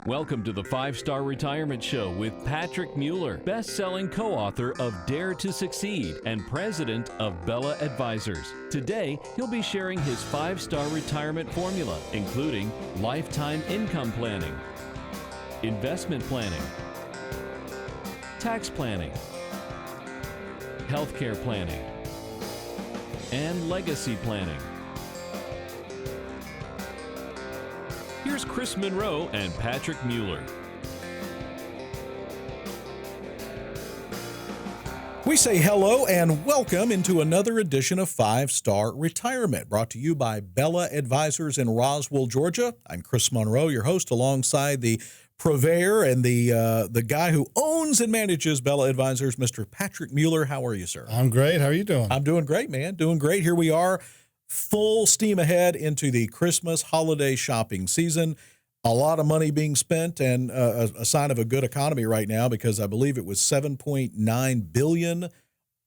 Welcome to the 5-Star Retirement Show with Patrick Mueller, best-selling co-author of Dare to Succeed and president of Bella Advisors. Today, he'll be sharing his 5-star retirement formula, including lifetime income planning, investment planning, tax planning, healthcare planning, and legacy planning. Here's Chris Monroe and Patrick Mueller. We say hello and welcome into another edition of 5-Star Retirement, brought to you by Bella Advisors in Roswell, Georgia. I'm Chris Monroe, your host, alongside the purveyor and the guy who owns and manages Bella Advisors, Mr. Patrick Mueller. How are you, sir? I'm great. How are you doing? I'm doing great, man. Doing great. Here we are, full steam ahead into the Christmas holiday shopping season. A lot of money being spent, and a sign of a good economy right now, because I believe it was $7.9 billion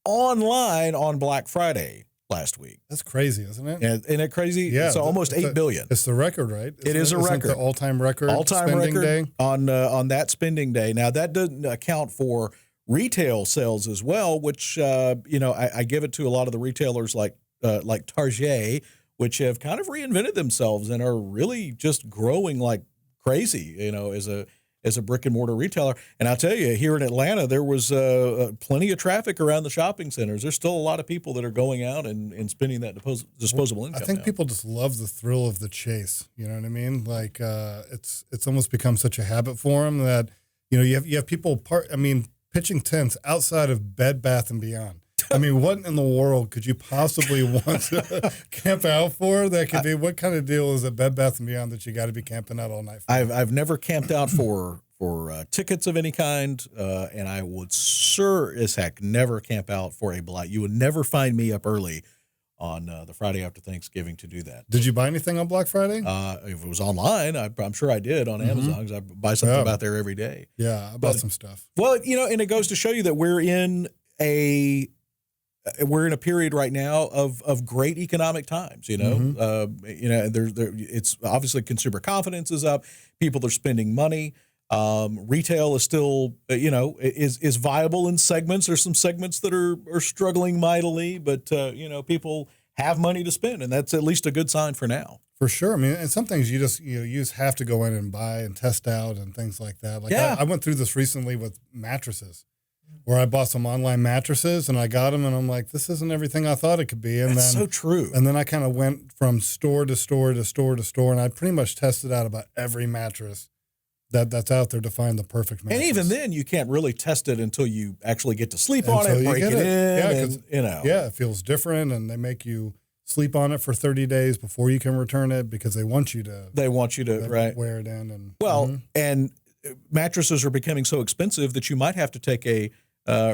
online on Black Friday last week. That's crazy, isn't it? And isn't it crazy? Yeah, it's almost $8 billion. It's the record, right? It is a record. The all-time record. All-time spending record day on that spending day. Now, that doesn't account for retail sales as well, which I give it to a lot of the retailers like Target, which have kind of reinvented themselves and are really just growing like crazy, as a brick and mortar retailer. And I'll tell you, here in Atlanta, there was plenty of traffic around the shopping centers. There's still a lot of people that are going out and spending that disposable income. I think people just love the thrill of the chase. You know what I mean? Like it's almost become such a habit for them that you have people pitching tents outside of Bed Bath and Beyond. I mean, what in the world could you possibly want to camp out for? That could be, what kind of deal is a Bed Bath & Beyond that you got to be camping out all night for? I've never camped out for tickets of any kind, and I would sure as heck never camp out for a blight. You would never find me up early on the Friday after Thanksgiving to do that. Did you buy anything on Black Friday? If it was online, I'm sure I did on Amazon, because I buy something about there every day. Yeah, I bought some stuff. Well, and it goes to show you that we're in a period right now of great economic times. It's obviously consumer confidence is up. People are spending money. Retail is still, is viable in segments. There's some segments that are struggling mightily, but people have money to spend, and that's at least a good sign for now. For sure. I mean, and some things you just have to go in and buy and test out and things like that. Like I went through this recently with mattresses, where I bought some online mattresses and I got them and I'm like, this isn't everything I thought it could be. And That's so true. And then I kind of went from store to store to store to store, and I pretty much tested out about every mattress that's out there to find the perfect mattress. And even then, you can't really test it until you actually get to sleep on it, break it in. Yeah, it feels different, and they make you sleep on it for 30 days before you can return it, because they want you to wear it in. And mattresses are becoming so expensive that you might have to take a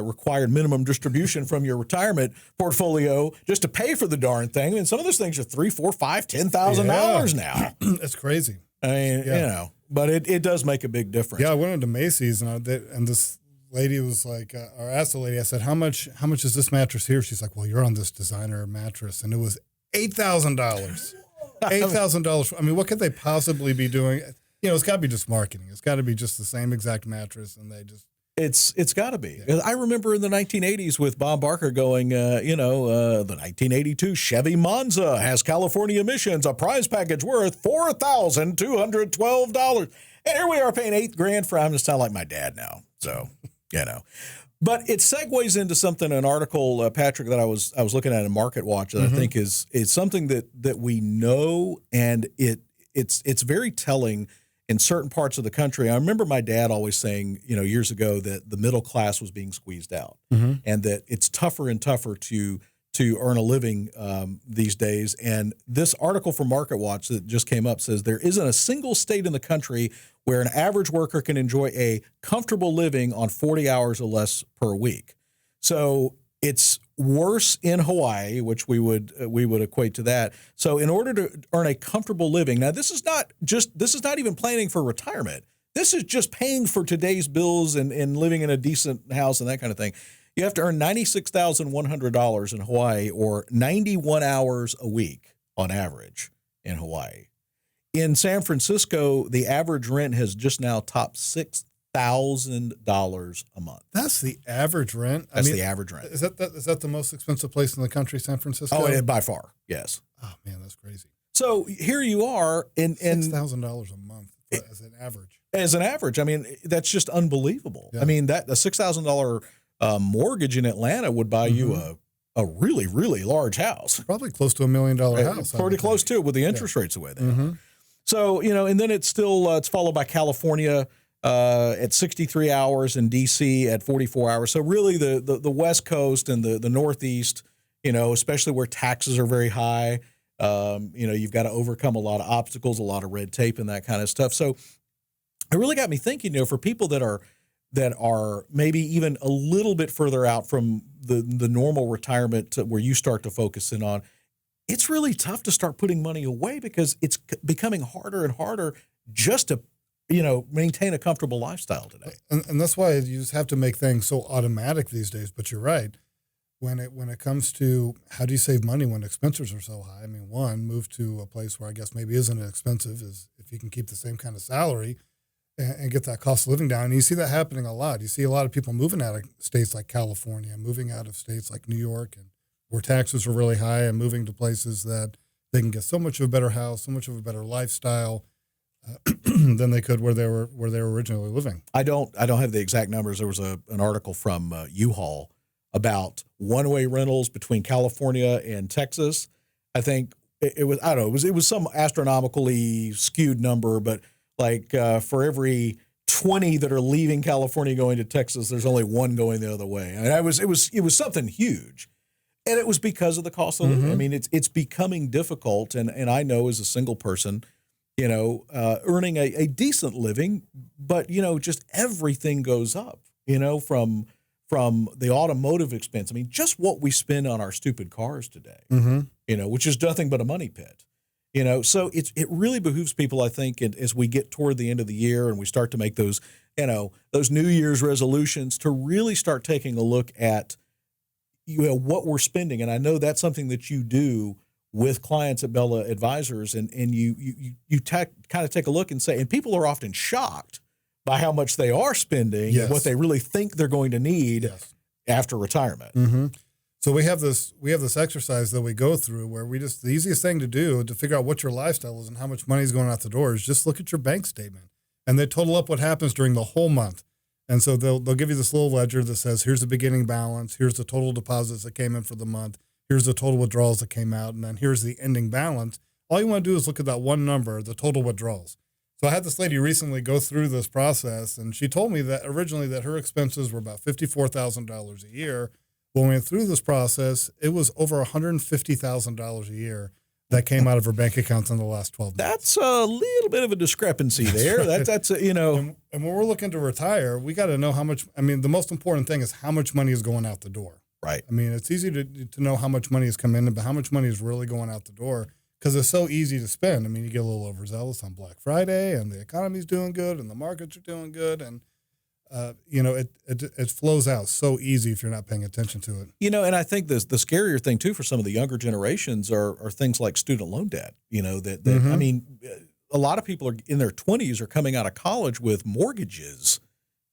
required minimum distribution from your retirement portfolio just to pay for the darn thing. I mean, some of those things are $3,000, $4,000, $5,000, $10,000 now. It's crazy. I mean, but it does make a big difference. Yeah, I went into Macy's and this lady was like, or asked the lady, I said, how much is this mattress here? She's like, well, you're on this designer mattress, and it was $8,000. $8,000. I mean, what could they possibly be doing? It's got to be just marketing. It's got to be just the same exact mattress, and they just. It's got to be. Yeah. I remember in the 1980s with Bob Barker going, the 1982 Chevy Monza has California emissions, a prize package worth $4,212. And here we are paying $8,000 for. I'm just sound like my dad now. So, But it segues into something, an article, Patrick, that I was looking at in Market Watch that I think is something that we know, and it's very telling in certain parts of the country. I remember my dad always saying, years ago, that the middle class was being squeezed out, and that it's tougher and tougher to earn a living these days. And this article from Market Watch that just came up says there isn't a single state in the country where an average worker can enjoy a comfortable living on 40 hours or less per week. So it's worse in Hawaii, which we would equate to that. So in order to earn a comfortable living, now this is not even planning for retirement. This is just paying for today's bills and living in a decent house and that kind of thing. You have to earn $96,100 in Hawaii, or 91 hours a week on average in Hawaii. In San Francisco, the average rent has just now topped $6,000 a month. That's the average rent. That's the average rent. Is that the most expensive place in the country, San Francisco? Oh, by far, yes. Oh man, that's crazy. So here you are, in $6,000 a month as an average. As an average, I mean, that's just unbelievable. Yeah. I mean, that a $6,000 mortgage in Atlanta would buy you a really, really large house. Probably close to $1 million house. Pretty close to it with the interest rates the way they are. Mm-hmm. So, and then it's still it's followed by California at 63 hours and D.C. at 44 hours. So really the West Coast and the Northeast, especially where taxes are very high, you've got to overcome a lot of obstacles, a lot of red tape and that kind of stuff. So it really got me thinking, for people that are maybe even a little bit further out from the normal retirement where you start to focus in on, it's really tough to start putting money away because it's becoming harder and harder just to, maintain a comfortable lifestyle today. And that's why you just have to make things so automatic these days. But you're right. When it comes to how do you save money when expenses are so high? I mean, one, move to a place where I guess maybe isn't as expensive as if you can keep the same kind of salary and get that cost of living down. And you see that happening a lot. You see a lot of people moving out of states like California, moving out of states like New York, and where taxes are really high, and moving to places that they can get so much of a better house, so much of a better lifestyle than they could where they were originally living. I don't have the exact numbers. There was an article from U-Haul about one-way rentals between California and Texas. I think it was some astronomically skewed number, but like for every 20 that are leaving California going to Texas, there's only one going the other way. And it was something huge. And it was because of the cost of living. I mean, it's becoming difficult. And I know as a single person, earning a decent living, but, just everything goes up, from the automotive expense. I mean, just what we spend on our stupid cars today, which is nothing but a money pit. So it really behooves people, I think, as we get toward the end of the year and we start to make those New Year's resolutions, to really start taking a look at, what we're spending. And I know that's something that you do with clients at Bella Advisors, and you kind of take a look and say, and people are often shocked by how much they are spending and what they really think they're going to need after retirement. Mm-hmm. So we have this exercise that we go through where the easiest thing to do to figure out what your lifestyle is and how much money is going out the door is just look at your bank statement, and they total up what happens during the whole month. And so they'll give you this little ledger that says, here's the beginning balance, here's the total deposits that came in for the month, here's the total withdrawals that came out, and then here's the ending balance. All you want to do is look at that one number, the total withdrawals. So I had this lady recently go through this process, and she told me that originally that her expenses were about $54,000 a year. When we went through this process, it was over $150,000 a year that came out of her bank accounts in the last 12 months. That's a little bit of a discrepancy there. That's And when we're looking to retire, we got to know how much. I mean, the most important thing is how much money is going out the door. Right. I mean, it's easy to know how much money has come in, but how much money is really going out the door, because it's so easy to spend. I mean, you get a little overzealous on Black Friday, and the economy's doing good, and the markets are doing good, and it flows out so easy if you're not paying attention to it. And I think the scarier thing too for some of the younger generations are things like student loan debt. I mean, a lot of people are in their 20s are coming out of college with mortgages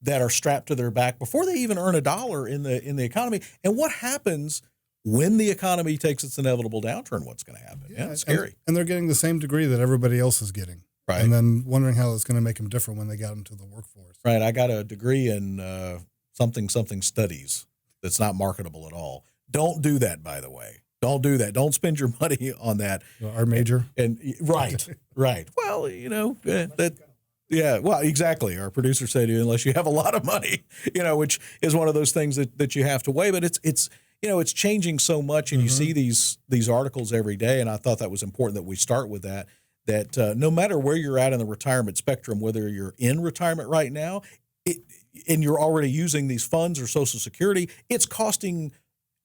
that are strapped to their back before they even earn a dollar in the economy. And what happens when the economy takes its inevitable downturn? What's going to happen? Yeah, it's scary. And they're getting the same degree that everybody else is getting. Right. And then wondering how it's going to make them different when they got into the workforce. Right. I got a degree in something studies that's not marketable at all. Don't do that, by the way. Don't do that. Don't spend your money on that. Our major. And right. Well, yeah, well, exactly. Our producer said, unless you have a lot of money, which is one of those things that you have to weigh. But it's changing so much, and you see these articles every day. And I thought that was important that we start with that no matter where you're at in the retirement spectrum, whether you're in retirement right now and you're already using these funds or Social Security, it's costing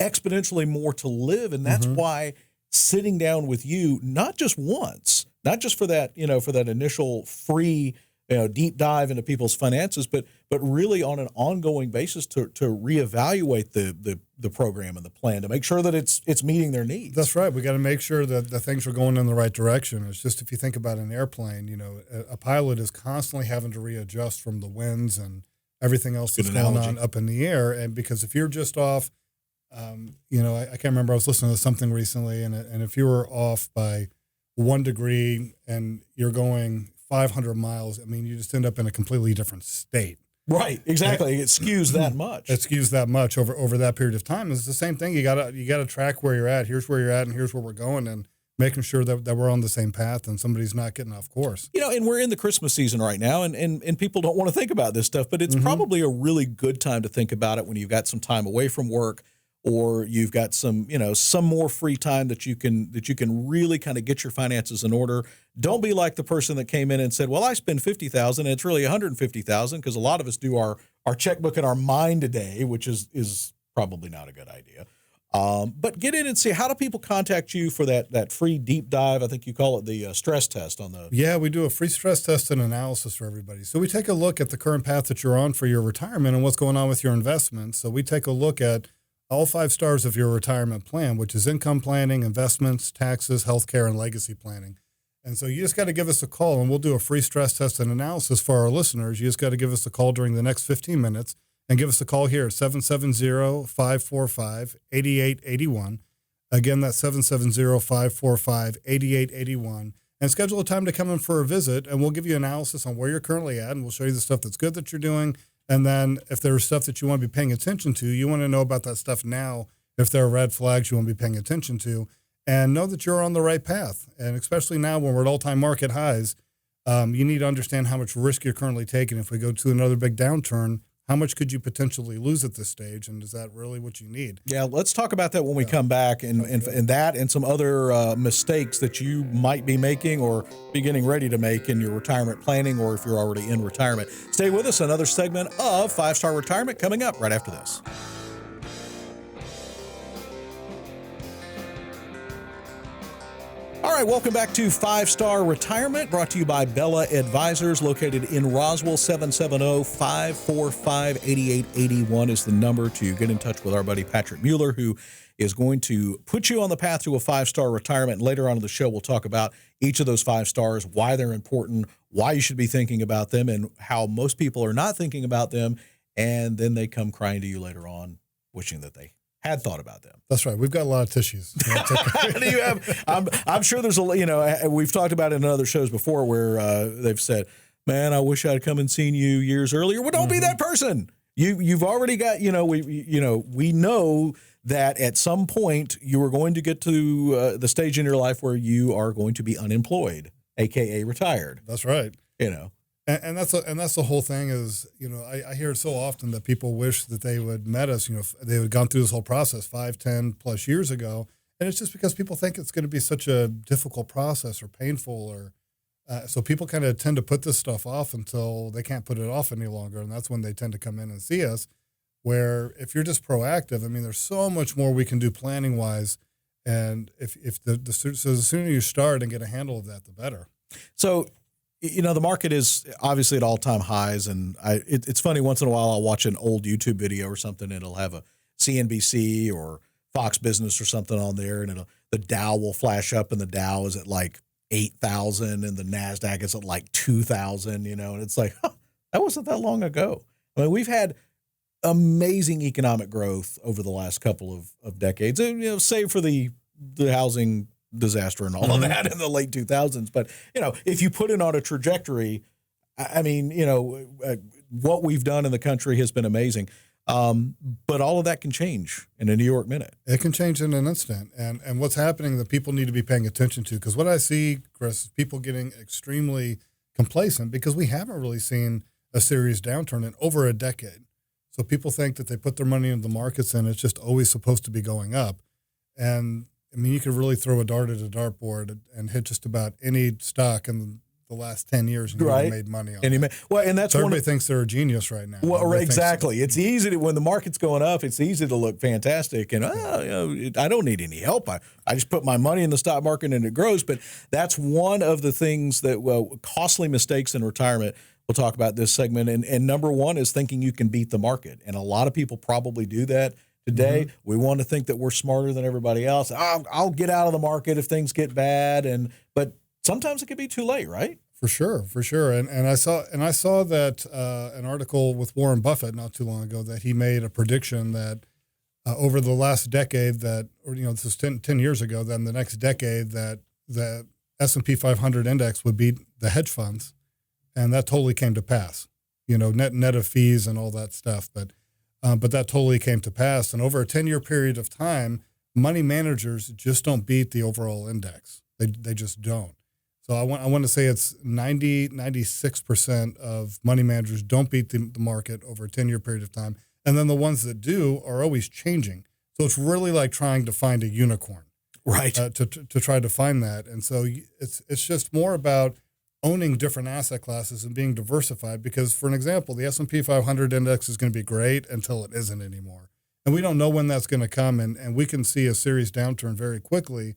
exponentially more to live. And that's why sitting down with you, not just once, not just for that, for that initial free deep dive into people's finances, but really on an ongoing basis to reevaluate the program and the plan to make sure that it's meeting their needs. That's right. We got to make sure that the things are going in the right direction. It's just, if you think about an airplane, a pilot is constantly having to readjust from the winds and everything else that's going on up in the air. And because if you're just off, I can't remember, I was listening to something recently, and if you were off by 1 degree and you're going 500 miles, I mean, you just end up in a completely different state. Right, exactly. It skews that much. It skews that much over that period of time. It's the same thing. You gotta track where you're at. Here's where you're at, and here's where we're going, and making sure that we're on the same path and somebody's not getting off course. And we're in the Christmas season right now, and people don't want to think about this stuff, but it's probably a really good time to think about it when you've got some time away from work, or you've got some more free time that you can really kind of get your finances in order. Don't be like the person that came in and said, well, I spend $50,000 and it's really $150,000, because a lot of us do our checkbook in our mind today, which is probably not a good idea. But get in and see, how do people contact you for that free deep dive? I think you call it the stress test on the. Yeah, we do a free stress test and analysis for everybody. So we take a look at the current path that you're on for your retirement and what's going on with your investments. So we take a look at all 5 stars of your retirement plan, which is income planning, investments, taxes, healthcare, and legacy planning. And so you just got to give us a call, and we'll do a free stress test and analysis for our listeners. You just got to give us a call during the next 15 minutes, and give us a call here at 770-545-8881. Again, that's 770-545-8881. And schedule a time to come in for a visit, and we'll give you analysis on where you're currently at, and we'll show you the stuff that's good that you're doing. And then if there's stuff that you want to be paying attention to, you want to know about that stuff now. If there are red flags you want to be paying attention to, and know that you're on the right path. And especially now when we're at all-time market highs, you need to understand how much risk you're currently taking. If we go to another big downturn, how much could you potentially lose at this stage, and is that really what you need? Yeah, let's talk about that when we come back, and that and some other mistakes that you might be making or be getting ready to make in your retirement planning, or if you're already in retirement. Stay with us. Another segment of 5-Star Retirement coming up right after this. All right, welcome back to 5-Star Retirement, brought to you by Bella Advisors, located in Roswell. 770-545-8881 is the number to get in touch with our buddy Patrick Mueller, who is going to put you on the path to a 5-star retirement. Later on in the show, we'll talk about each of those 5 stars, why they're important, why you should be thinking about them, and how most people are not thinking about them, and then they come crying to you later on, wishing that they had thought about them. That's right. We've got a lot of tissues. Do you have? I'm sure there's we've talked about it in other shows before where they've said, "Man, I wish I'd come and seen you years earlier." Well, don't be that person. You've already got. We know that at some point you are going to get to the stage in your life where you are going to be unemployed, aka retired. That's right. And that's the whole thing is, I hear it so often that people wish that they would met us, they would gone through this whole process 5, 10 plus years ago. And it's just because people think it's going to be such a difficult process or painful, so people kind of tend to put this stuff off until they can't put it off any longer. And that's when they tend to come in and see us, where if you're just proactive, I mean, there's so much more we can do planning wise. And so the sooner you start and get a handle of that, the better. So, the market is obviously at all-time highs, and it's funny, once in a while I'll watch an old YouTube video or something, and it'll have a CNBC or Fox Business or something on there, and the Dow will flash up, and the Dow is at like 8,000, and the NASDAQ is at like 2,000, and it's like, that wasn't that long ago. I mean, we've had amazing economic growth over the last couple of decades, save for the housing disaster and all of that in the late 2000s. But, if you put it on a trajectory, I mean, what we've done in the country has been amazing. But all of that can change in a New York minute. It can change in an instant. And what's happening that people need to be paying attention to, because what I see, Chris, is people getting extremely complacent because we haven't really seen a serious downturn in over a decade. So people think that they put their money into the markets and it's just always supposed to be going up. And I mean, you could really throw a dart at a dartboard and hit just about any stock in the last 10 years and you made money on it. And that's so everybody thinks they're a genius right now. Well, exactly. It's easy when the market's going up, it's easy to look fantastic. And, I don't need any help. I just put my money in the stock market and it grows. But that's one of the things that, costly mistakes in retirement. we'll talk about this segment. And number one is thinking you can beat the market. And a lot of people probably do that today. We want to think that we're smarter than everybody else. I'll get out of the market if things get bad. But sometimes it can be too late, right? For sure. And I saw that an article with Warren Buffett not too long ago that he made a prediction that over the last decade this was 10 years ago, then the next decade that the S&P 500 index would beat the hedge funds. And that totally came to pass, net of fees and all that stuff. But that totally came to pass. And over a 10-year period of time, money managers just don't beat the overall index. They just don't. So I want to say it's 96% of money managers don't beat the market over a 10-year period of time. And then the ones that do are always changing. So it's really like trying to find a unicorn. Right. To try to find that. And so it's just more about owning different asset classes and being diversified, because, for an example, the S&P 500 index is going to be great until it isn't anymore. And we don't know when that's going to come. And we can see a serious downturn very quickly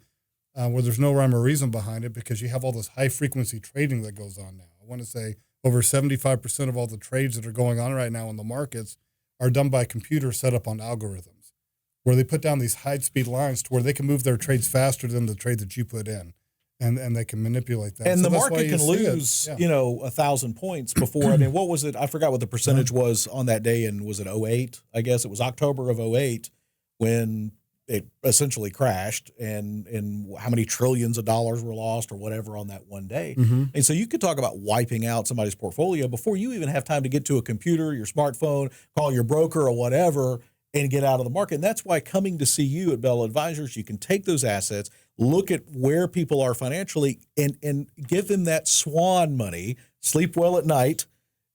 where there's no rhyme or reason behind it, because you have all this high-frequency trading that goes on now. I want to say over 75% of all the trades that are going on right now in the markets are done by computers set up on algorithms, where they put down these high-speed lines to where they can move their trades faster than the trade that you put in, and they can manipulate that. And so the market can lose, 1,000 points before. I mean, what was it? I forgot what the percentage was on that day, and was it 08? I guess it was October of 08 when it essentially crashed, and how many trillions of dollars were lost or whatever on that one day. And so you could talk about wiping out somebody's portfolio before you even have time to get to a computer, your smartphone, call your broker or whatever, and get out of the market. And that's why coming to see you at Bella Advisors, you can take those assets, look at where people are financially, and give them that swan money, sleep well at night,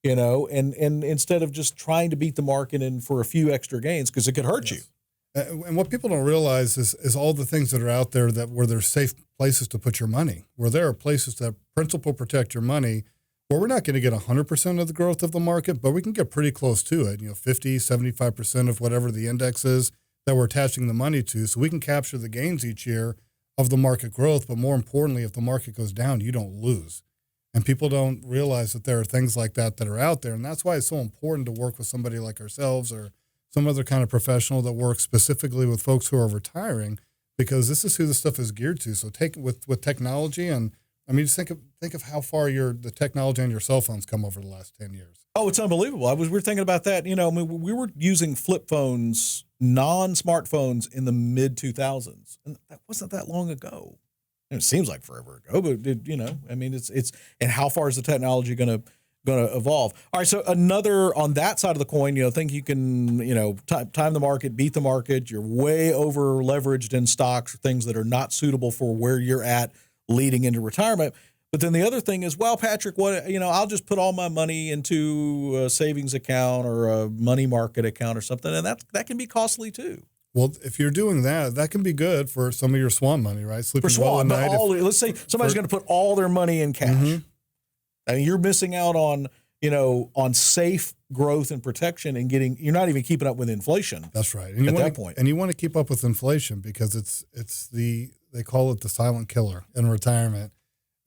and instead of just trying to beat the market and for a few extra gains, because it could hurt you. And what people don't realize is all the things that are out there where there's safe places to put your money, where there are places that principal protect your money, where we're not going to get 100% of the growth of the market, but we can get pretty close to it, 50, 75% of whatever the index is that we're attaching the money to. So we can capture the gains each year of the market growth. But more importantly, if the market goes down, you don't lose. And people don't realize that there are things like that are out there. And that's why it's so important to work with somebody like ourselves or some other kind of professional that works specifically with folks who are retiring, because this is who this stuff is geared to. So take with technology, and I mean, just think of how far the technology on your cell phones come over the last 10 years. Oh, it's unbelievable. We were thinking about that. We were using flip phones, non-smartphones in the mid 2000s, and that wasn't that long ago. And it seems like forever ago, but it's and how far is the technology going to evolve? All right, so another on that side of the coin, think you can, time the market, beat the market. You're way over leveraged in stocks, things that are not suitable for where you're at leading into retirement. But then the other thing is, well, Patrick, I'll just put all my money into a savings account or a money market account or something, and that can be costly too. Well, if you're doing that can be good for some of your swan money, right? Sleeping for swan, well at night. Let's say somebody's going to put all their money in cash. I mean, you're missing out on safe growth and protection, and you're not even keeping up with inflation. That's right. And at that point. And you want to keep up with inflation, because they call it the silent killer in retirement.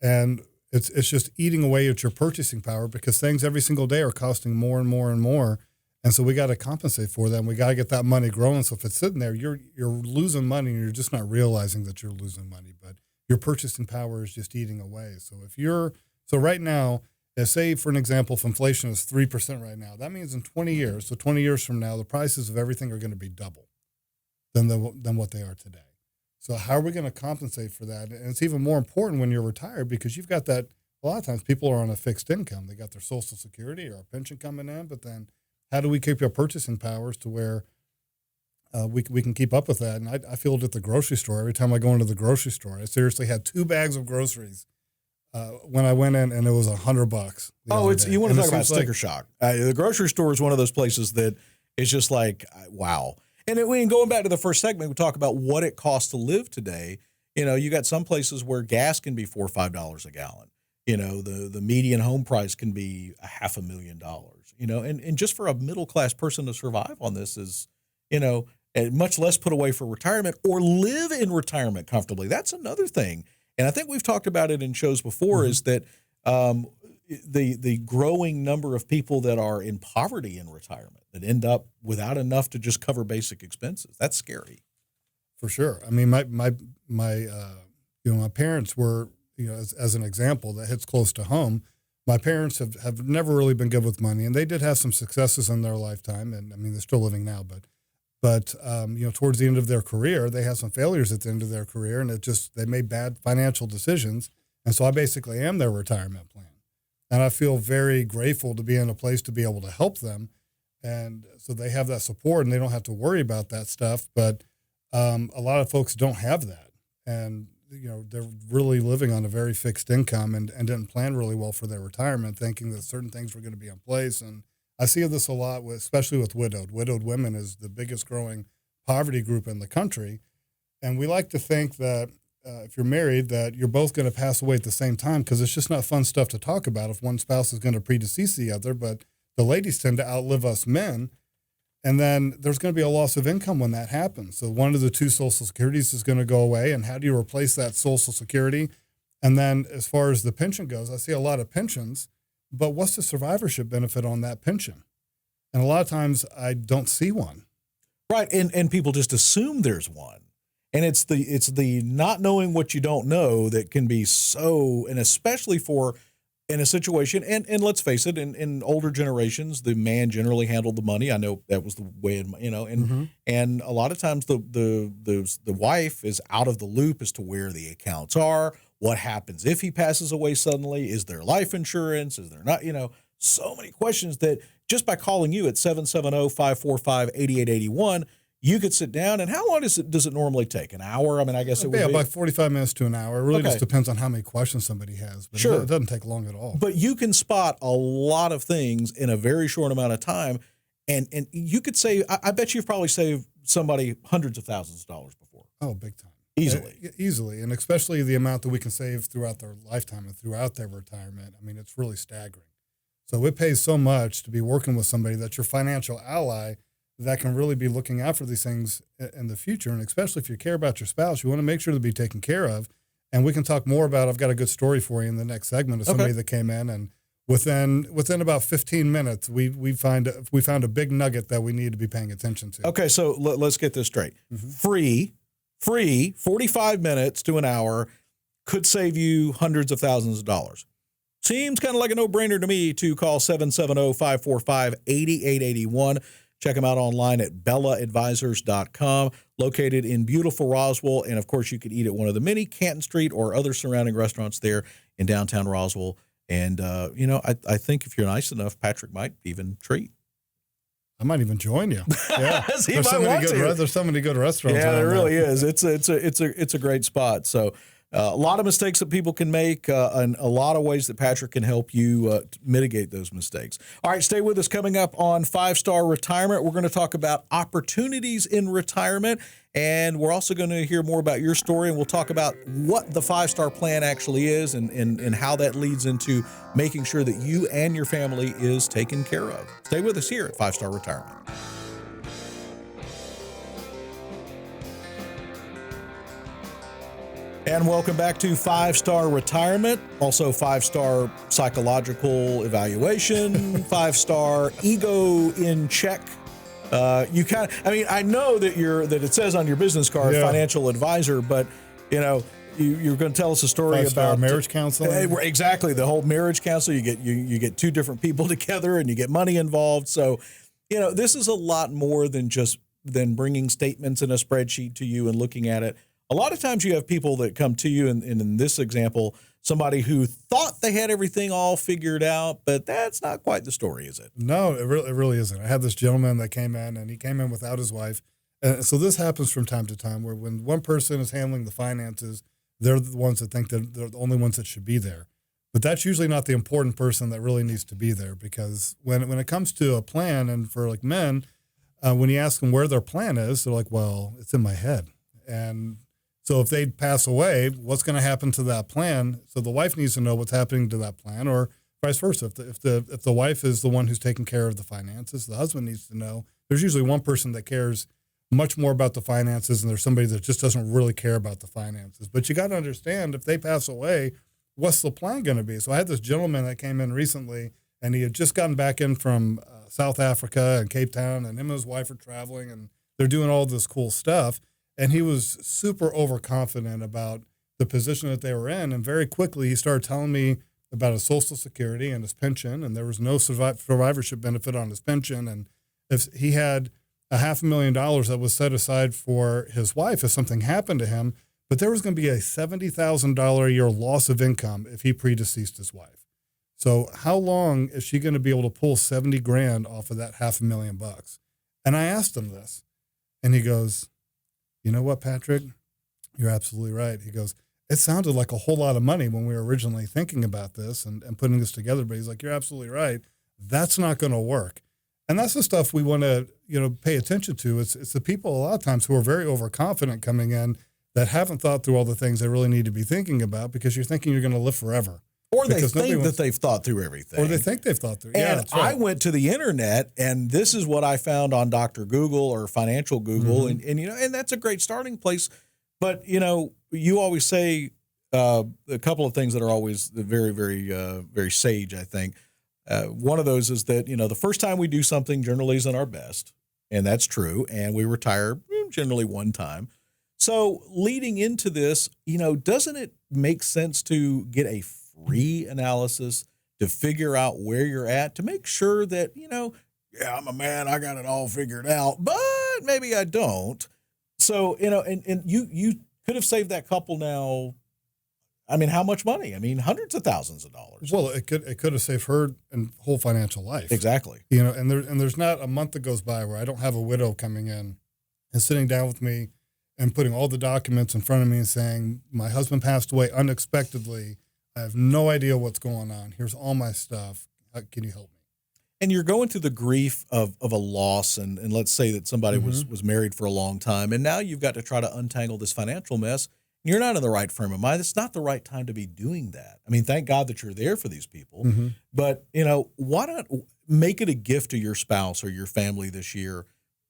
And it's just eating away at your purchasing power, because things every single day are costing more and more and more. And so we got to compensate for that. And we got to get that money growing. So if it's sitting there, you're losing money, and you're just not realizing that you're losing money, but your purchasing power is just eating away. So right now, say, for an example, if inflation is 3% right now, that means in 20 years, so 20 years from now, the prices of everything are going to be double than what they are today. So how are we going to compensate for that? And it's even more important when you're retired, because you've got that. A lot of times people are on a fixed income. They got their Social Security or a pension coming in, but then how do we keep our purchasing powers to where we can keep up with that? And I feel it at the grocery store. Every time I go into the grocery store, I seriously had 2 bags of groceries when I went in, and it was $100. You want to talk about sticker shock? The grocery store is one of those places that is just like, wow. And going back to the first segment, we talk about what it costs to live today. You got some places where gas can be $4 or $5 a gallon. The median home price can be $500,000. And just for a middle class person to survive on this is, much less put away for retirement or live in retirement comfortably. That's another thing. And I think we've talked about it in shows before, is that, the growing number of people that are in poverty in retirement that end up without enough to just cover basic expenses. That's scary. For sure. I mean, my parents were, as an example that hits close to home. My parents have never really been good with money, and they did have some successes in their lifetime. And I mean, they're still living now, but towards the end of their career, they had some failures at the end of their career, and they made bad financial decisions. And so I basically am their retirement plan. And I feel very grateful to be in a place to be able to help them. And so they have that support and they don't have to worry about that stuff. But a lot of folks don't have that. And, they're really living on a very fixed income and didn't plan really well for their retirement, thinking that certain things were going to be in place. And I see this a lot, especially with widowed. Widowed women is the biggest growing poverty group in the country. And we like to think that if you're married, that you're both going to pass away at the same time, because it's just not fun stuff to talk about if one spouse is going to predecease the other. But the ladies tend to outlive us men. And then there's going to be a loss of income when that happens. So one of the two Social Securities is going to go away. And how do you replace that Social Security? And then as far as the pension goes, I see a lot of pensions, but what's the survivorship benefit on that pension? And a lot of times I don't see one. Right. And people just assume there's one. And it's the not knowing what you don't know that can be so, and especially in a situation, and let's face it, in older generations, the man generally handled the money. I know that was the way, and a lot of times the wife is out of the loop as to where the accounts are, what happens if he passes away suddenly, is there life insurance, is there not, so many questions that just by calling you at 770-545-8881, you could sit down. And how long does it normally take? An hour? I mean, I guess it would be about 45 minutes to an hour. It really just depends on how many questions somebody has. But sure. It doesn't take long at all. But you can spot a lot of things in a very short amount of time. And you could save, I bet you've probably saved somebody hundreds of thousands of dollars before. Oh, big time. Easily. Easily. And especially the amount that we can save throughout their lifetime and throughout their retirement. I mean, it's really staggering. So it pays so much to be working with somebody that's your financial ally that can really be looking out for these things in the future. And especially if you care about your spouse, you want to make sure to be taken care of. And we can talk more about, I've got a good story for you in the next segment of somebody that came in, and within about 15 minutes, we found a big nugget that we need to be paying attention to. Okay. So let's get this straight. Free, 45 minutes to an hour could save you hundreds of thousands of dollars. Seems kind of like a no-brainer to me to call 770-545-8881. Check them out online at bellaadvisors.com, located in beautiful Roswell. And, of course, you could eat at one of the many Canton Street or other surrounding restaurants there in downtown Roswell. And, I think if you're nice enough, Patrick might even treat. I might even join you. Yeah. There's so many good restaurants. Yeah, there really is. It's a great spot. So a lot of mistakes that people can make, and a lot of ways that Patrick can help you mitigate those mistakes. All right, stay with us. Coming up on 5-Star Retirement, we're going to talk about opportunities in retirement, and we're also going to hear more about your story, and we'll talk about what the 5-Star plan actually is and how that leads into making sure that you and your family is taken care of. Stay with us here at 5-Star Retirement. And welcome back to 5-Star Retirement, also 5-Star Psychological Evaluation, 5-Star Ego in Check. I know that it says on your business card, financial advisor, but you're going to tell us a story about marriage counseling. Exactly, the whole marriage counselor. You get two different people together, and you get money involved. So, this is a lot more than bringing statements in a spreadsheet to you and looking at it. A lot of times you have people that come to you, and in this example, somebody who thought they had everything all figured out, but that's not quite the story, is it? No, it really isn't. I had this gentleman that came in, and he came in without his wife. And so this happens from time to time, where when one person is handling the finances, they're the ones that think that they're the only ones that should be there. But that's usually not the important person that really needs to be there, because when it comes to a plan, and for like men, when you ask them where their plan is, they're like, well, it's in my head. And so if they pass away, what's going to happen to that plan? So the wife needs to know what's happening to that plan, or vice versa. If the wife is the one who's taking care of the finances, the husband needs to know. There's usually one person that cares much more about the finances, and there's somebody that just doesn't really care about the finances. But you got to understand, if they pass away, what's the plan going to be? So I had this gentleman that came in recently, and he had just gotten back in from South Africa and Cape Town, and him and his wife are traveling, and they're doing all this cool stuff. And he was super overconfident about the position that they were in. And very quickly, he started telling me about his Social Security and his pension, and there was no survivorship benefit on his pension. And if he had $500,000 that was set aside for his wife if something happened to him, but there was going to be a $70,000 a year loss of income if he predeceased his wife. So how long is she going to be able to pull 70 grand off of that $500,000? And I asked him this, and he goes, you know what, Patrick, you're absolutely right. He goes, it sounded like a whole lot of money when we were originally thinking about this and putting this together. But he's like, you're absolutely right. That's not going to work. And that's the stuff we want to, pay attention to. It's the people a lot of times who are very overconfident coming in that haven't thought through all the things they really need to be thinking about, because you're thinking you're going to live forever. Or they think that they've thought through everything. Or they think they've thought through. And yeah, that's right. I went to the internet, and this is what I found on Dr. Google or Financial Google, and that's a great starting place. But you always say a couple of things that are always very, very, very sage. I think one of those is that the first time we do something generally isn't our best, and that's true. And we retire generally one time. So leading into this, doesn't it make sense to get a free analysis to figure out where you're at, to make sure that, yeah, I'm a man, I got it all figured out, but maybe I don't. So, and you could have saved that couple now. I mean, how much money? I mean, hundreds of thousands of dollars. Well, it could have saved her and whole financial life. Exactly. And there's not a month that goes by where I don't have a widow coming in and sitting down with me and putting all the documents in front of me and saying, my husband passed away unexpectedly. I have no idea what's going on. Here's all my stuff. Can you help me? And you're going through the grief of a loss. And let's say that somebody was married for a long time, and now you've got to try to untangle this financial mess. You're not in the right frame of mind. It's not the right time to be doing that. I mean, thank God that you're there for these people. But, why not make it a gift to your spouse or your family this year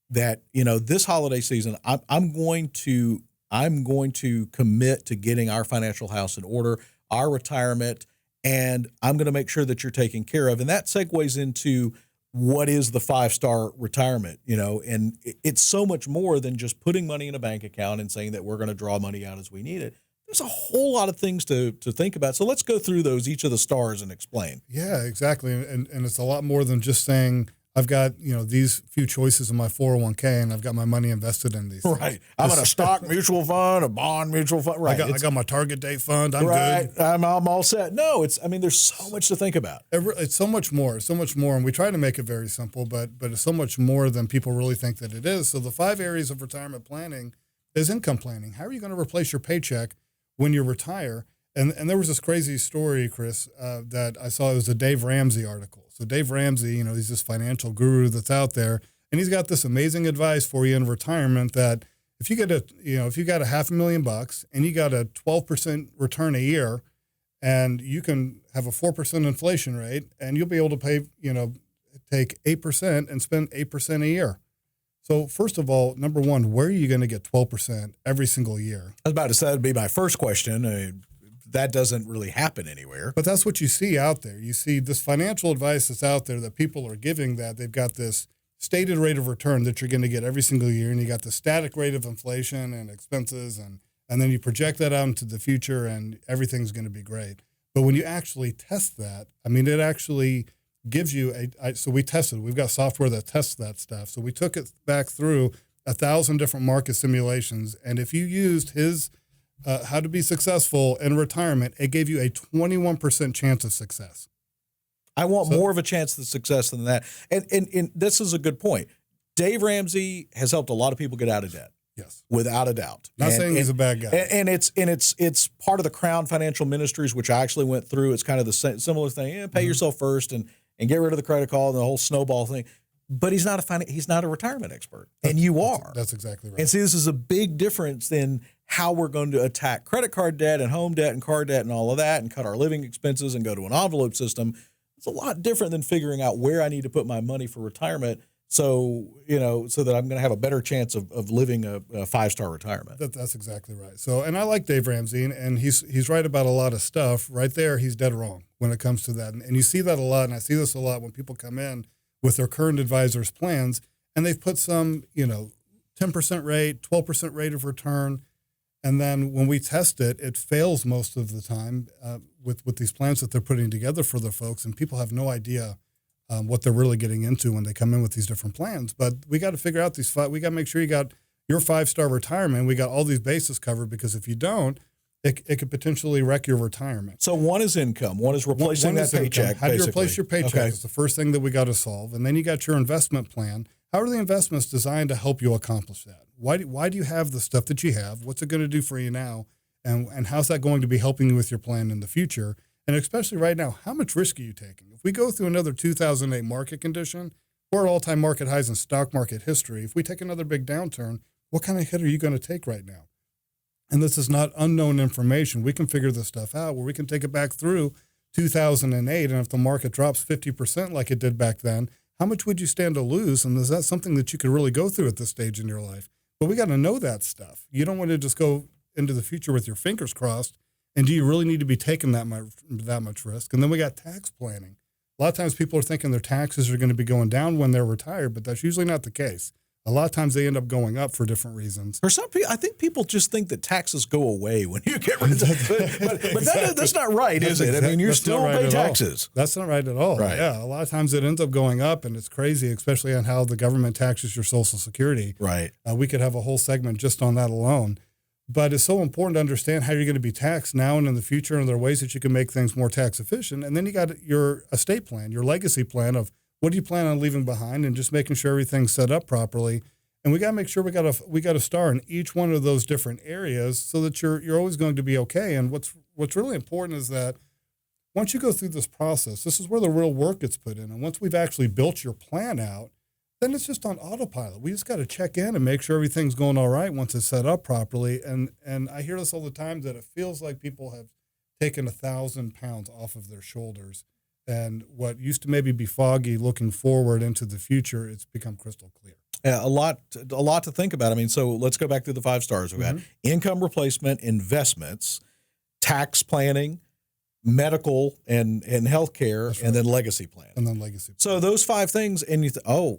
that, this holiday season, I'm going to commit to getting our financial house in order, our retirement, and I'm going to make sure that you're taken care of. And that segues into what is the 5-star retirement, and it's so much more than just putting money in a bank account and saying that we're going to draw money out as we need it. There's a whole lot of things to think about. So let's go through each of the stars and explain. Yeah, exactly. And it's a lot more than just saying, I've got, these few choices in my 401k and I've got my money invested in these things. Right. I'm in a stock mutual fund, a bond mutual fund. Right. I got my target date fund. I'm right. good. I'm all set. No, there's so much to think about. It's so much more. And we try to make it very simple, but it's so much more than people really think that it is. So the 5 areas of retirement planning is income planning. How are you going to replace your paycheck when you retire? And there was this crazy story, Chris, that I saw. It was a Dave Ramsey article. So Dave Ramsey, he's this financial guru that's out there, and he's got this amazing advice for you in retirement that if you got $500,000 and you got a 12% return a year, and you can have a 4% inflation rate, and you'll be able to pay, take 8% and spend 8% a year. So first of all, number one, where are you going to get 12% every single year? I was about to say that'd be my first question. That doesn't really happen anywhere. But that's what you see out there. You see this financial advice that's out there that people are giving, that they've got this stated rate of return that you're going to get every single year, and you got the static rate of inflation and expenses, and then you project that out into the future, and everything's going to be great. But when you actually test that, it actually gives you so we tested. We've got software that tests that stuff. So we took it back through 1,000 different market simulations, and if you used his how to be successful in retirement, it gave you a 21% chance of success. I want more of a chance of success than that. And this is a good point. Dave Ramsey has helped a lot of people get out of debt. Yes. Without a doubt. Not saying he's a bad guy. And it's part of the Crown Financial Ministries, which I actually went through. It's kind of the similar thing. Pay yourself first and get rid of the credit card and the whole snowball thing. But he's not a retirement expert, and you are. That's exactly right. And see, this is a big difference in how we're going to attack credit card debt and home debt and car debt and all of that, and cut our living expenses and go to an envelope system. It's a lot different than figuring out where I need to put my money for retirement. so so that I'm going to have a better chance of living a 5-star retirement. That's exactly right. So, and I like Dave Ramsey, and he's right about a lot of stuff. Right there, he's dead wrong when it comes to that. And you see that a lot, and I see this a lot when people come in with their current advisor's plans, and they've put some, 10% rate, 12% rate of return, and then when we test it, it fails most of the time with these plans that they're putting together for their folks, and people have no idea what they're really getting into when they come in with these different plans. But we got to figure out we got to make sure you got your 5-star retirement. We got all these bases covered, because if you don't, it could potentially wreck your retirement. So one is income. One is replacing that paycheck. How do you replace your paycheck? Okay. It's the first thing that we got to solve. And then you got your investment plan. How are the investments designed to help you accomplish that? Why do you have the stuff that you have? What's it going to do for you now? And how's that going to be helping you with your plan in the future? And especially right now, how much risk are you taking? If we go through another 2008 market condition, we're at all-time market highs in stock market history. If we take another big downturn, what kind of hit are you going to take right now? And this is not unknown information. We can figure this stuff out where we can take it back through 2008. And if the market drops 50% like it did back then, how much would you stand to lose? And is that something that you could really go through at this stage in your life? But we got to know that stuff. You don't want to just go into the future with your fingers crossed. And do you really need to be taking that much risk? And then we got tax planning. A lot of times people are thinking their taxes are going to be going down when they're retired, but that's usually not the case. A lot of times they end up going up for different reasons. For some people, I think people just think that taxes go away when you get rid of them. But that's not right, is it? I mean, you still pay taxes. That's not right at all. Right. Yeah, a lot of times it ends up going up, and it's crazy, especially on how the government taxes your Social Security. Right. We could have a whole segment just on that alone. But it's so important to understand how you're going to be taxed now and in the future, and there are ways that you can make things more tax efficient. And then you got your estate plan, your legacy plan of what do you plan on leaving behind, and just making sure everything's set up properly. And we got to make sure we got a star in each one of those different areas so that you're always going to be okay. And what's really important is that once you go through this process, this is where the real work gets put in. And once we've actually built your plan out, then it's just on autopilot. We just got to check in and make sure everything's going all right once it's set up properly. And I hear this all the time, that it feels like people have taken 1,000 pounds off of their shoulders. And what used to maybe be foggy looking forward into the future, it's become crystal clear. Yeah, a lot to think about. I mean, so let's go back to the 5 stars. We got income replacement, investments, tax planning, medical and healthcare, and then legacy plan. So those 5 things, and you I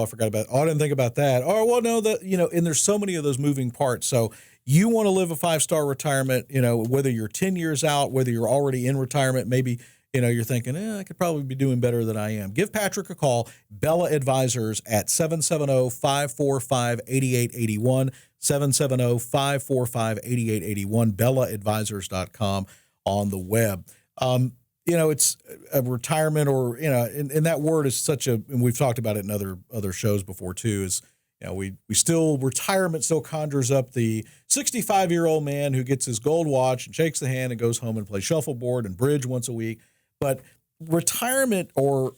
forgot about it. Oh, I didn't think about that. Oh, well, no, and there's so many of those moving parts. So you want to live a 5-star retirement, whether you're 10 years out, whether you're already in retirement, maybe you're thinking, I could probably be doing better than I am. Give Patrick a call, Bella Advisors at 770-545-8881, 770-545-8881, BellaAdvisors.com on the web. It's a retirement, or, and that word is such and we've talked about it in other shows before too, is, retirement still conjures up the 65-year-old man who gets his gold watch and shakes the hand and goes home and plays shuffleboard and bridge once a week. But retirement or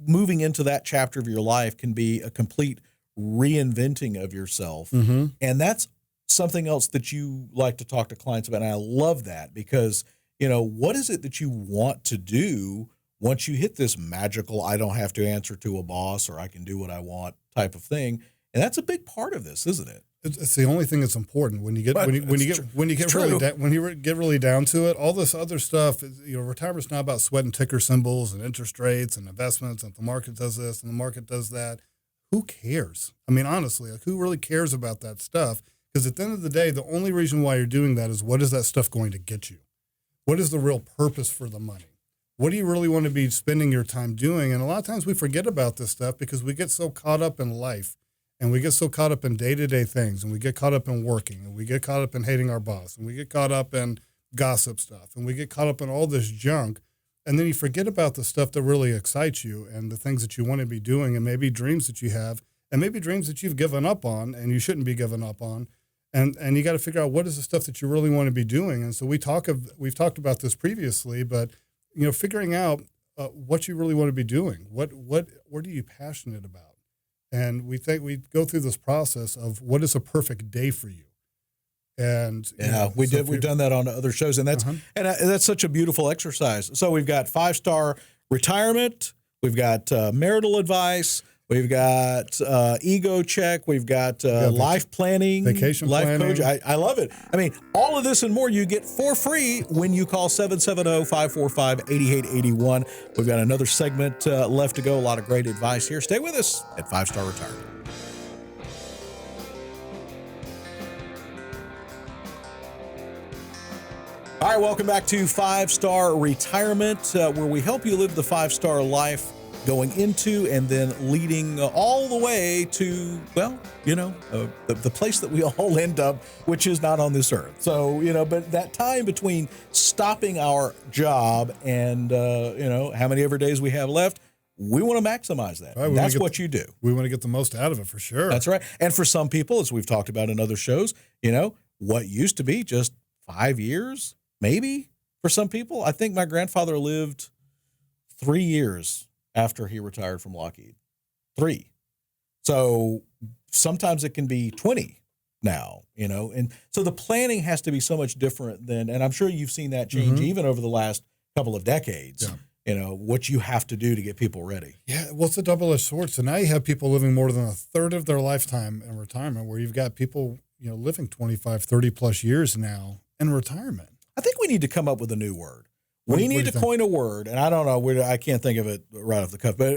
moving into that chapter of your life can be a complete reinventing of yourself. Mm-hmm. And that's something else that you like to talk to clients about. And I love that because, what is it that you want to do once you hit this magical, I don't have to answer to a boss, or I can do what I want type of thing? And that's a big part of this, isn't it? It's the only thing that's important when you get really down to it. All this other stuff, retirement's not about sweating ticker symbols and interest rates and investments, and the market does this and the market does that. Who cares? I mean, honestly, who really cares about that stuff? Because at the end of the day, the only reason why you're doing that is, what is that stuff going to get you? What is the real purpose for the money? What do you really want to be spending your time doing? And a lot of times we forget about this stuff because we get so caught up in life. And we get so caught up in day-to-day things, and we get caught up in working, and we get caught up in hating our boss, and we get caught up in gossip stuff, and we get caught up in all this junk. And then you forget about the stuff that really excites you and the things that you want to be doing, and maybe dreams that you have, and maybe dreams that you've given up on and you shouldn't be giving up on. And you got to figure out what is the stuff that you really want to be doing. And so we've talked about this previously, but figuring out what you really want to be doing. What are you passionate about? And we go through this process of what is a perfect day for you. And we've done that on other shows, and that's such a beautiful exercise. So we've got 5-star retirement, we've got marital advice, We've got ego check. We've got life planning, vacation life planning. coach. I love it. I mean, all of this and more you get for free when you call 770-545-8881. We've got another segment left to go. A lot of great advice here. Stay with us at 5-Star Retirement. All right, welcome back to 5-Star Retirement, where we help you live the 5-star life going into and then leading all the way to, well, the place that we all end up, which is not on this earth. So, but that time between stopping our job and, how many ever days we have left, we want to maximize that. Right, that's what you do. We want to get the most out of it for sure. That's right. And for some people, as we've talked about in other shows, what used to be just 5 years, maybe for some people. I think my grandfather lived 3 years after he retired from Lockheed. 3. So sometimes it can be 20 now, and so the planning has to be so much different than, and I'm sure you've seen that change even over the last couple of decades, what you have to do to get people ready. Yeah. Well, it's a double-edged sword. So now you have people living more than a third of their lifetime in retirement, where you've got people, living 25, 30 plus years now in retirement. I think we need to come up with a new word. We need to coin a word, and I don't know. I can't think of it right off the cuff, but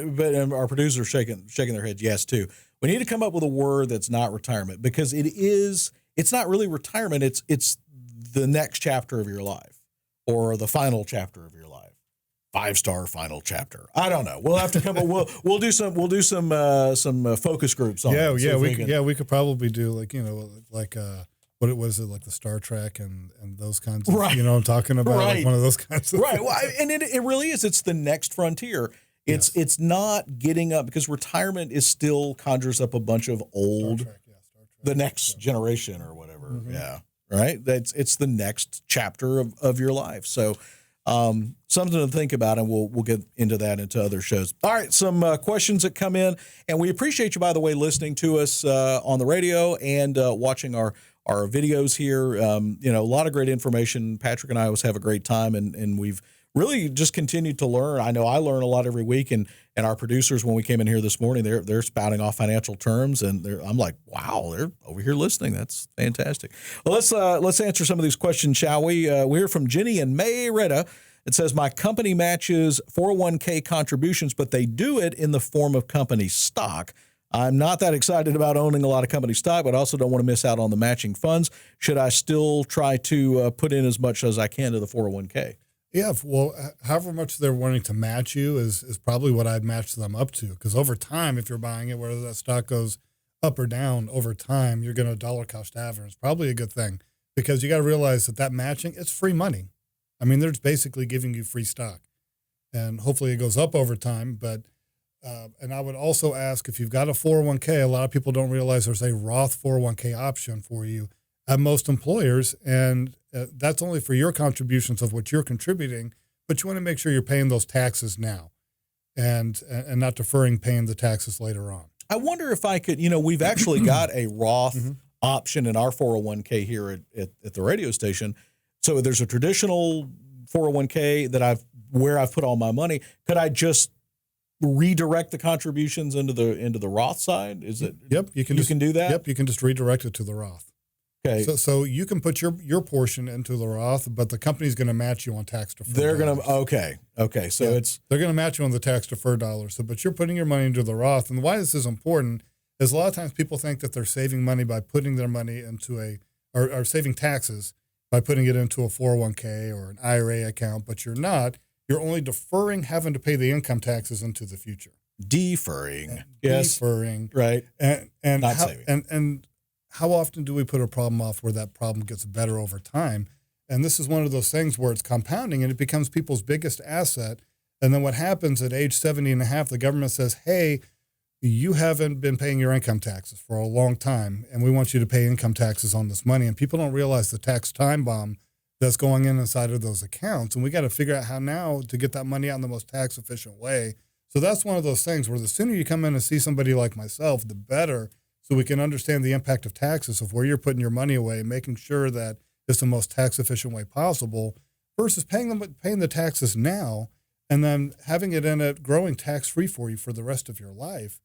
our producers shaking their heads yes too. We need to come up with a word that's not retirement, because it's not really retirement. It's the next chapter of your life, or the final chapter of your life. 5-star final chapter. I don't know. We'll have to come up. We'll do some focus groups on it. We could probably do what it was, like the Star Trek and those kinds of, I'm talking about, like one of those kinds of right. Well, and it really is. It's the next frontier. It's not getting up, because retirement is still conjures up a bunch of old, Star Trek. The next generation or whatever. Yeah. Right. It's the next chapter of your life. So something to think about, and we'll get into that into other shows. All right, some questions that come in, and we appreciate you, by the way, listening to us on the radio and watching our videos here. A lot of great information. Patrick and I always have a great time, and we've really just continued to learn. I know I learn a lot every week, and our producers, when we came in here this morning, they're spouting off financial terms, and I'm like, wow, they're over here listening. That's fantastic. Well, let's answer some of these questions, shall we? We hear from Jenny and Mayretta. It says, my company matches 401k contributions, but they do it in the form of company stock. I'm not that excited about owning a lot of company stock, but I also don't want to miss out on the matching funds. Should I still try to put in as much as I can to the 401k? Yeah, well, however much they're wanting to match you is probably what I'd match them up to. Because over time, if you're buying it, whether that stock goes up or down over time, you're going to dollar cost average. It's probably a good thing, because you got to realize that matching, it's free money. I mean, they're just basically giving you free stock, and hopefully it goes up over time. But and I would also ask, if you've got a 401k, a lot of people don't realize there's a Roth 401k option for you at most employers, and that's only for your contributions of what you're contributing, but you want to make sure you're paying those taxes now and not deferring paying the taxes later on. I wonder if I could, we've actually got a Roth option in our 401k here at the radio station. So there's a traditional 401k that I've put all my money. Could I just redirect the contributions into the Roth side? Is it? Yep, you can do that. Yep, you can just redirect it to the Roth. Okay. So you can put your portion into the Roth, but the company's going to match you on tax deferred. They're going to okay. So they're going to match you on the tax deferred dollars. So, but you're putting your money into the Roth, and why this is important is a lot of times people think that they're saving money by putting their money into or saving taxes by putting it into a 401k or an IRA account, but you're not. You're only deferring having to pay the income taxes into the future. Deferring. Yes. Deferring. Right. And not saving. And how often do we put a problem off where that problem gets better over time? And this is one of those things where it's compounding and it becomes people's biggest asset. And then what happens at age 70 and a half, the government says, hey, you haven't been paying your income taxes for a long time, and we want you to pay income taxes on this money. And people don't realize the tax time bomb that's going inside of those accounts. And we got to figure out how now to get that money out in the most tax efficient way. So that's one of those things where the sooner you come in and see somebody like myself, the better, so we can understand the impact of taxes, of where you're putting your money away, and making sure that it's the most tax efficient way possible, versus paying the taxes now and then having it in it growing tax free for you for the rest of your life.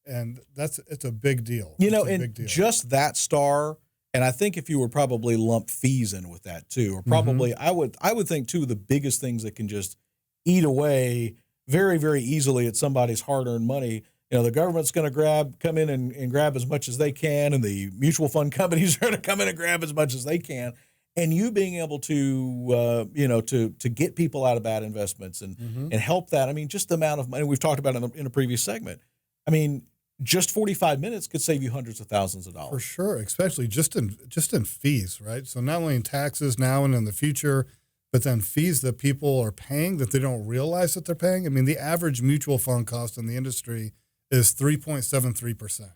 And it's a big deal. You know, It's a and big deal. just that star, and I think if you were probably lump fees in with that too, or probably I would think two of the biggest things that can just eat away very, very easily at somebody's hard-earned money. You know, the government's going to come in and grab as much as they can, and the mutual fund companies are going to come in and grab as much as they can. And you being able to, to get people out of bad investments and help that. I mean, just the amount of money we've talked about in a previous segment. I mean, just 45 minutes could save you hundreds of thousands of dollars. For sure, especially just in fees, right? So not only in taxes now and in the future, but then fees that people are paying that they don't realize that they're paying. I mean, the average mutual fund cost in the industry is 3.73%.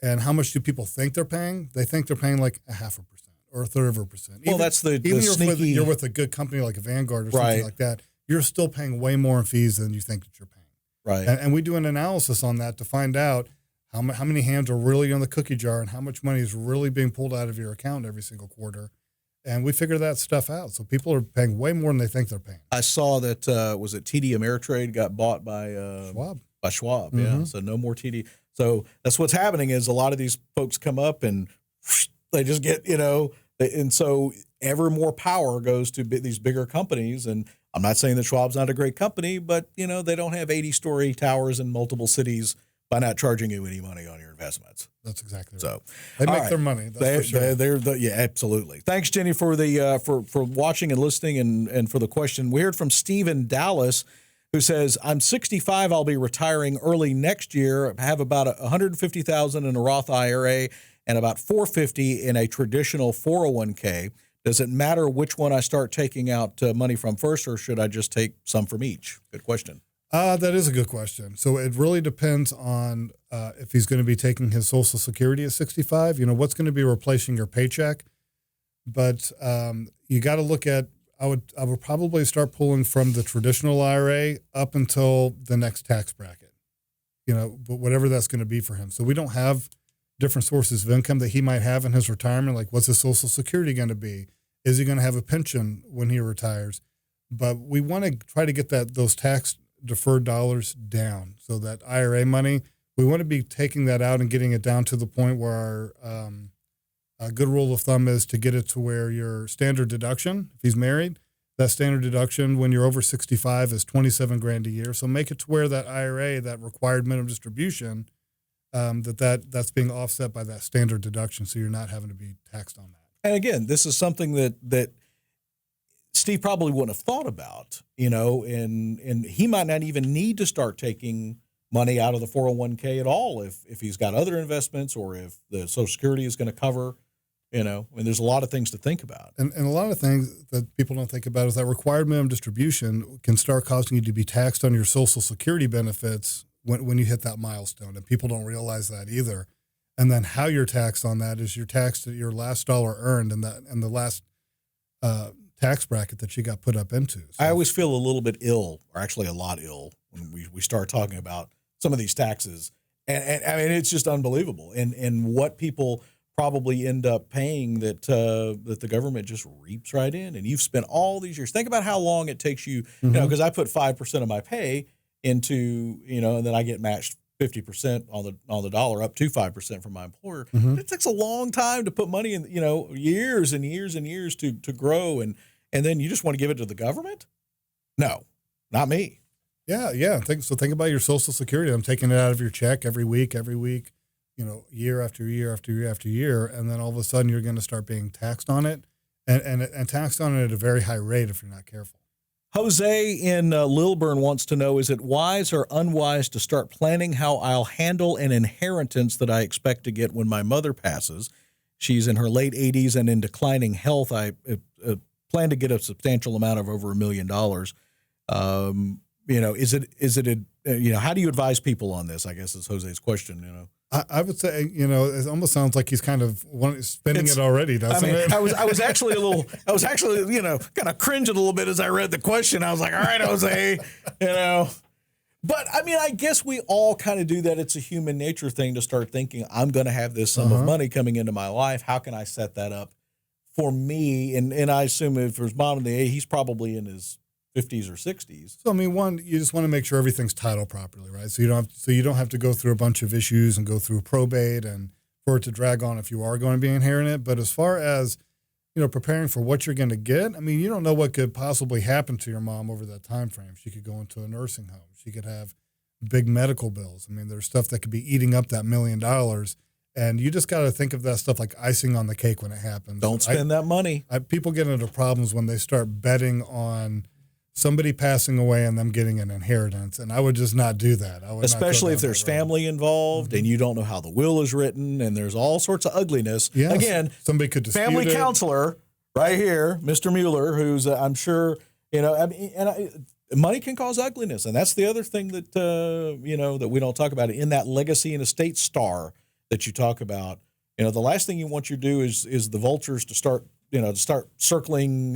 And how much do people think they're paying? They think they're paying like 0.5% or 1/3%. Well, that's the Even sneaky. you're with a good company like a Vanguard or something like that, you're still paying way more in fees than you think that you're paying. Right. And we do an analysis on that to find out how many hands are really on the cookie jar and how much money is really being pulled out of your account every single quarter. And we figure that stuff out. So people are paying way more than they think they're paying. I saw that, was it TD Ameritrade got bought by Schwab. By Schwab, yeah. So no more TD. So that's what's happening is a lot of these folks come up and they just get, and so ever more power goes to these bigger companies. And I'm not saying that Schwab's not a great company, but, they don't have 80-story towers in multiple cities by not charging you any money on your investments. That's exactly right. So they make their money. That's for sure. Yeah, absolutely. Thanks, Jenny, for the for watching and listening and for the question. We heard from Steve in Dallas, who says, I'm 65. I'll be retiring early next year. I have about $150,000 in a Roth IRA and about $450 in a traditional 401k. Does it matter which one I start taking out money from first, or should I just take some from each? Good question. That is a good question. So it really depends on if he's going to be taking his Social Security at 65. What's going to be replacing your paycheck. But you got to look at. I would probably start pulling from the traditional IRA up until the next tax bracket. But whatever that's going to be for him. So we don't have different sources of income that he might have in his retirement. Like, what's his Social Security going to be? Is he going to have a pension when he retires? But we want to try to get those tax deferred dollars down. So that IRA money, we want to be taking that out and getting it down to the point where a good rule of thumb is to get it to where your standard deduction, if he's married, that standard deduction when you're over 65 is $27,000 a year. So make it to where that IRA, that required minimum distribution, that's being offset by that standard deduction. So you're not having to be taxed on that. And again, this is something that Steve probably wouldn't have thought about, and he might not even need to start taking money out of the 401k at all if he's got other investments or if the Social Security is going to cover, and there's a lot of things to think about. And a lot of things that people don't think about is that required minimum distribution can start causing you to be taxed on your Social Security benefits when you hit that milestone. And people don't realize that either. And then how you're taxed on that is you're taxed at your last dollar earned and the last tax bracket that you got put up into. So I always feel a little bit ill, or actually a lot ill, when we start talking about some of these taxes. And I mean, it's just unbelievable. And what people probably end up paying that the government just reaps right in. And you've spent all these years. Think about how long it takes you, because I put 5% of my pay into, and then I get matched 50% on the dollar up to 5% from my employer. It takes a long time to put money in, years and years and years to grow. And then you just want to give it to the government? No, not me. Yeah. Think about your Social Security. I'm taking it out of your check every week, year after year after year after year. And then all of a sudden you're going to start being taxed on it and taxed on it at a very high rate if you're not careful. Jose in Lilburn wants to know, is it wise or unwise to start planning how I'll handle an inheritance that I expect to get when my mother passes? She's in her late 80s and in declining health. I plan to get a substantial amount of over $1 million. How do you advise people on this, I guess is Jose's question, I would say, it almost sounds like he's kind of spending it already, doesn't it? I was actually kind of cringing a little bit as I read the question. I was like, all right, Jose, But I mean, I guess we all kind of do that. It's a human nature thing to start thinking, I'm going to have this sum of money coming into my life. How can I set that up for me? And I assume if there's mom and he's probably in his 50s or 60s. So I mean, one, you just want to make sure everything's titled properly, right? So you don't have to go through a bunch of issues and go through probate and for it to drag on if you are going to be inheriting it. But as far as preparing for what you're going to get, I mean, you don't know what could possibly happen to your mom over that time frame. She could go into a nursing home. She could have big medical bills. I mean, there's stuff that could be eating up that $1 million. And you just got to think of that stuff like icing on the cake when it happens. Don't spend that money. People get into problems when they start betting on somebody passing away and them getting an inheritance. And I would just not do that. I would Especially if there's family involved and you don't know how the will is written and there's all sorts of ugliness. Yes. Again, somebody could dispute family it. counselor right here, Mr. Mueller, who's I'm sure, money can cause ugliness. And that's the other thing that, that we don't talk about in that legacy and estate star that you talk about. The last thing you want you to do is the vultures to start circling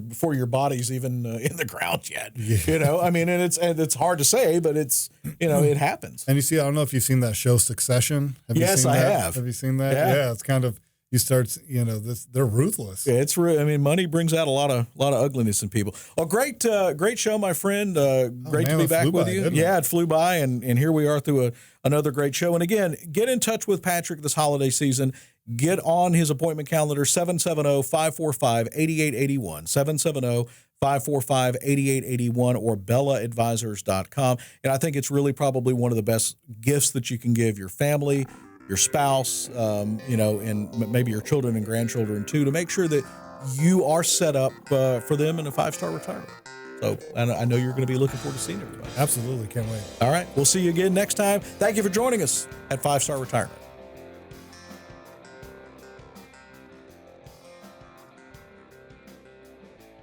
before your body's even in the ground yet. Yeah. I mean, and it's hard to say, but it's, it happens. And you see, I don't know if you've seen that show Succession. Yes, I have. Have you seen that? Yeah, it's kind of, you start, they're ruthless. Yeah, money brings out a lot of ugliness in people. Well, great show, my friend. Great to be back with you. Yeah, it flew by, and here we are through another great show. And again, get in touch with Patrick this holiday season. Get on his appointment calendar, 770-545-8881, 770-545-8881, or BellaAdvisors.com. And I think it's really probably one of the best gifts that you can give your family, your spouse, and maybe your children and grandchildren too, to make sure that you are set up for them in a 5-star retirement. So I know you're going to be looking forward to seeing everybody. Absolutely. Can't wait. All right. We'll see you again next time. Thank you for joining us at 5-Star Retirement.